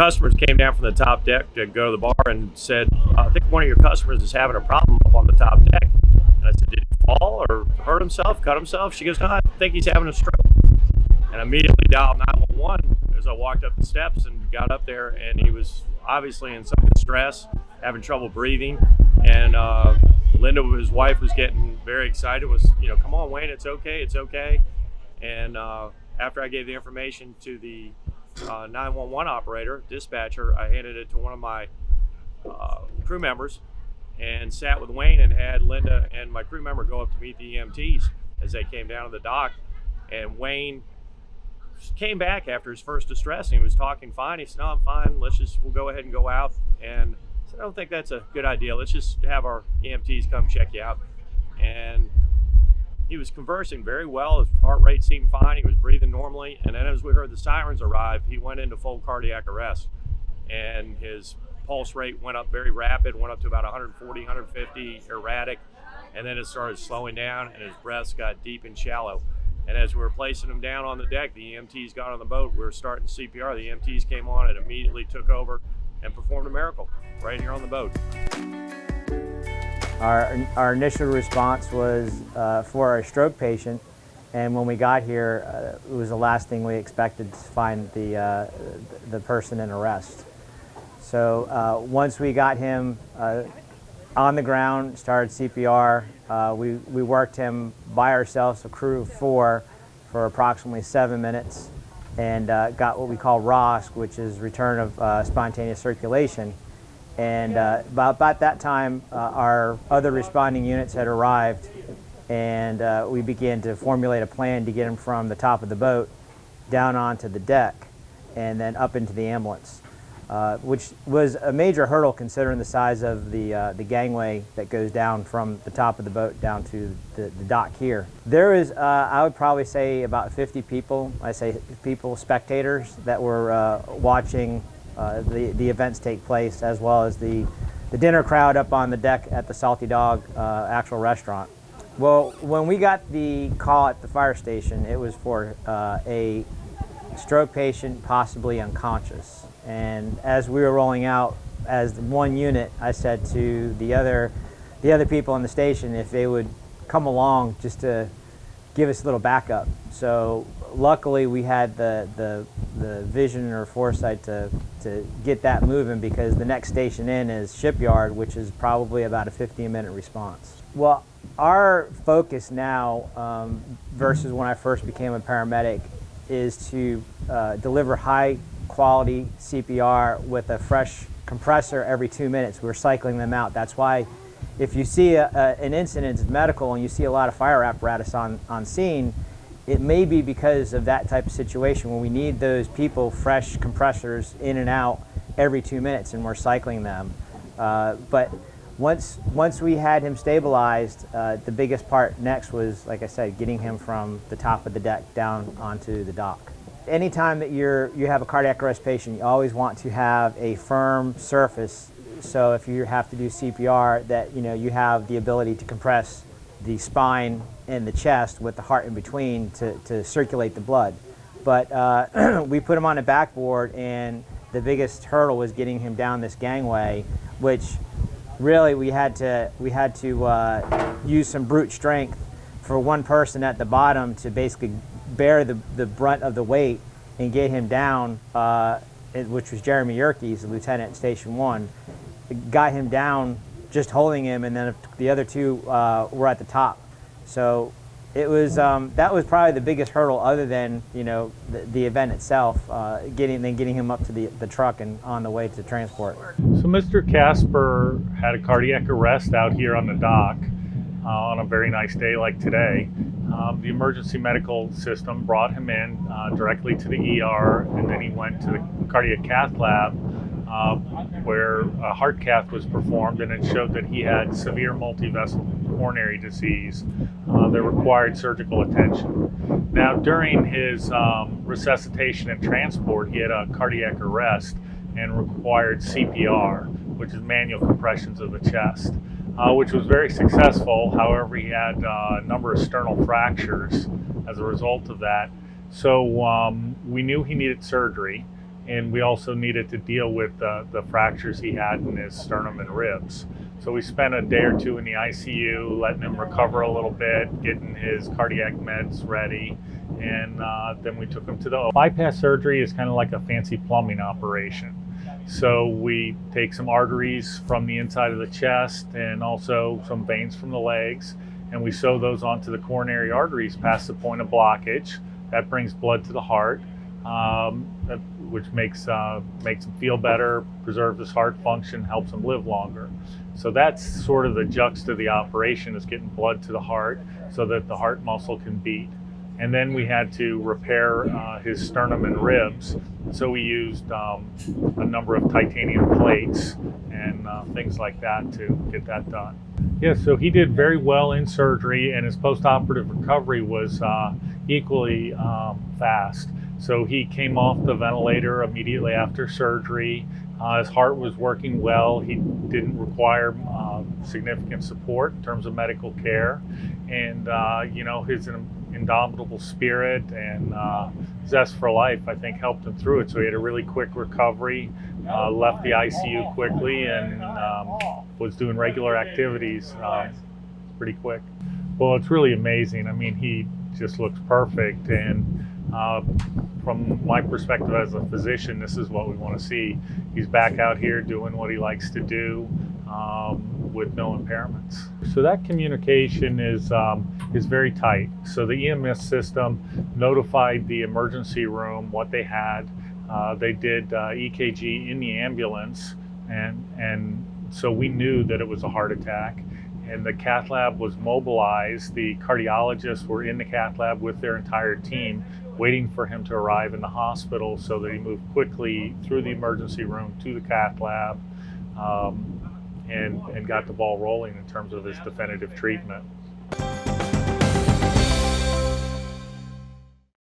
customers came down from the top deck to go to the bar and said, I think one of your customers is having a problem up on the top deck. And I said, did he fall or hurt himself, cut himself? She goes, no, I think he's having a stroke. And immediately dialed 911 as I walked up the steps and got up there, and he was obviously in some distress, having trouble breathing. And Linda, his wife, was getting very excited, was, come on, Wayne, it's okay, it's okay. And after I gave the information to the 911 operator, dispatcher, I handed it to one of my crew members and sat with Wayne and had Linda and my crew member go up to meet the EMTs as they came down to the dock. And Wayne came back after his first distress and he was talking fine. He said, no, I'm fine. We'll go ahead and go out. And I said, I don't think that's a good idea. Let's just have our EMTs come check you out. And he was conversing very well. His heart rate seemed fine. He was breathing normally. And then as we heard the sirens arrive, he went into full cardiac arrest. And his pulse rate went up very rapid, went up to about 140, 150, erratic. And then it started slowing down and his breaths got deep and shallow. And as we were placing him down on the deck, the EMTs got on the boat. We were starting CPR. The EMTs came on and immediately took over and performed a miracle right here on the boat. Our initial response was for a stroke patient, and when we got here, it was the last thing we expected to find the person in arrest. So once we got him on the ground, started CPR, we worked him by ourselves, a crew of 4, for approximately 7 minutes, and got what we call ROSC, which is return of spontaneous circulation. And about that time, our other responding units had arrived, and we began to formulate a plan to get him from the top of the boat down onto the deck and then up into the ambulance, which was a major hurdle considering the size of the gangway that goes down from the top of the boat down to the dock here. There is, I would probably say, about 50 people, spectators, that were watching the events take place, as well as the dinner crowd up on the deck at the SaltyDog actual restaurant. Well, when we got the call at the fire station, it was for a stroke patient, possibly unconscious. And as we were rolling out as one unit, I said to the other people on the station if they would come along just to give us a little backup. So luckily we had the vision or foresight to get that moving, because the next station in is Shipyard, which is probably about a 15-minute response. Well, our focus now versus when I first became a paramedic is to deliver high quality CPR with a fresh compressor every 2 minutes. We're cycling them out. That's why if you see an incident in medical and you see a lot of fire apparatus on scene, it may be because of that type of situation when we need those people, fresh compressors in and out every 2 minutes, and we're cycling them. But once we had him stabilized, the biggest part next was, like I said, getting him from the top of the deck down onto the dock. Anytime that you have a cardiac arrest patient, you always want to have a firm surface. So if you have to do CPR, that you have the ability to compress the spine and the chest with the heart in between to circulate the blood. But we put him on a backboard, and the biggest hurdle was getting him down this gangway, which really we had to use some brute strength for one person at the bottom to basically bear the brunt of the weight and get him down, which was Jeremy Yerkes, the lieutenant at Station 1. Got him down just holding him, and then the other 2 were at the top. So it was that was probably the biggest hurdle, other than the event itself, getting him up to the truck and on the way to transport. So Mr. Casper had a cardiac arrest out here on the dock on a very nice day like today. The emergency medical system brought him in directly to the ER, and then he went to the cardiac cath lab where a heart cath was performed, and it showed that he had severe multivessel coronary disease that required surgical attention. Now, during his resuscitation and transport, he had a cardiac arrest and required CPR, which is manual compressions of the chest, which was very successful. However, he had a number of sternal fractures as a result of that. So we knew he needed surgery. and we also needed to deal with the fractures he had in his sternum and ribs. So we spent a day or two in the ICU, letting him recover a little bit, getting his cardiac meds ready, and then we took him to the bypass surgery. Is kind of like a fancy plumbing operation. So we take some arteries from the inside of the chest and also some veins from the legs, and we sew those onto the coronary arteries past the point of blockage. That brings blood to the heart, which makes him feel better, preserves his heart function, helps him live longer. So that's sort of the juxta of the operation, is getting blood to the heart so that the heart muscle can beat. And then we had to repair his sternum and ribs. So we used a number of titanium plates and things like that to get that done. Yeah, so he did very well in surgery, and his post-operative recovery was equally fast. So he came off the ventilator immediately after surgery. His heart was working well. He didn't require significant support in terms of medical care. And, his indomitable spirit and zest for life, I think, helped him through it. So he had a really quick recovery, left the ICU quickly, and was doing regular activities pretty quick. Well, it's really amazing. I mean, he just looks perfect. And from my perspective as a physician, this is what we want to see. He's back out here doing what he likes to do with no impairments. So that communication is very tight. So the EMS system notified the emergency room what they had. They did EKG in the ambulance, and so we knew that it was a heart attack. And the cath lab was mobilized. The cardiologists were in the cath lab with their entire team, waiting for him to arrive in the hospital so that he moved quickly through the emergency room to the cath lab and got the ball rolling in terms of his definitive treatment.